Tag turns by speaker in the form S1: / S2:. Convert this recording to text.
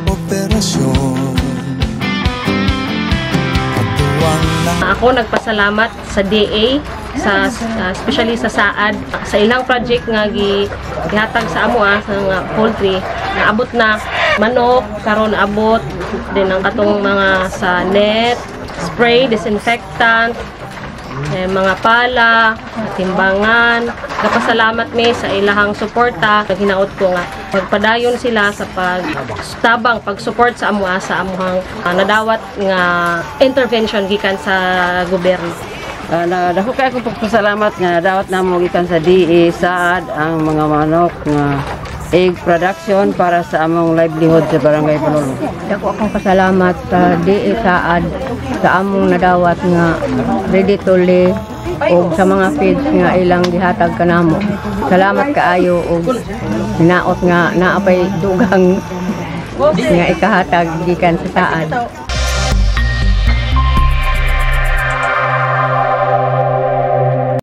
S1: operasyon.
S2: Ako nagpasalamat sa DA, especially sa SAAD, sa ilang project nga gihatag sa amo sa nga poultry. Naabot na manok, karon abot din ang katong mga sa net, spray, disinfectant, mga pala, timbangan. Napasalamat mi sa ilahang suporta. Hinaot ko nga magpadayon sila sa pag-support sa amuha sa amuhang nadawat nga intervention gikan sa gobyerno.
S3: Dako kay akong pagpasalamat nga nadawat namo gikan sa DA SAAD ang mga manok nga egg production para sa among livelihood sa Barangay Panulong.
S4: Dako akong pasalamat sa DA SAAD sa among nadawat nga ready to lay o sa mga feeds nga ilang gihatag kanamo. Salamat kaayo og hinaot nga naapay dugang nga ikahatag gikan sa SAAD.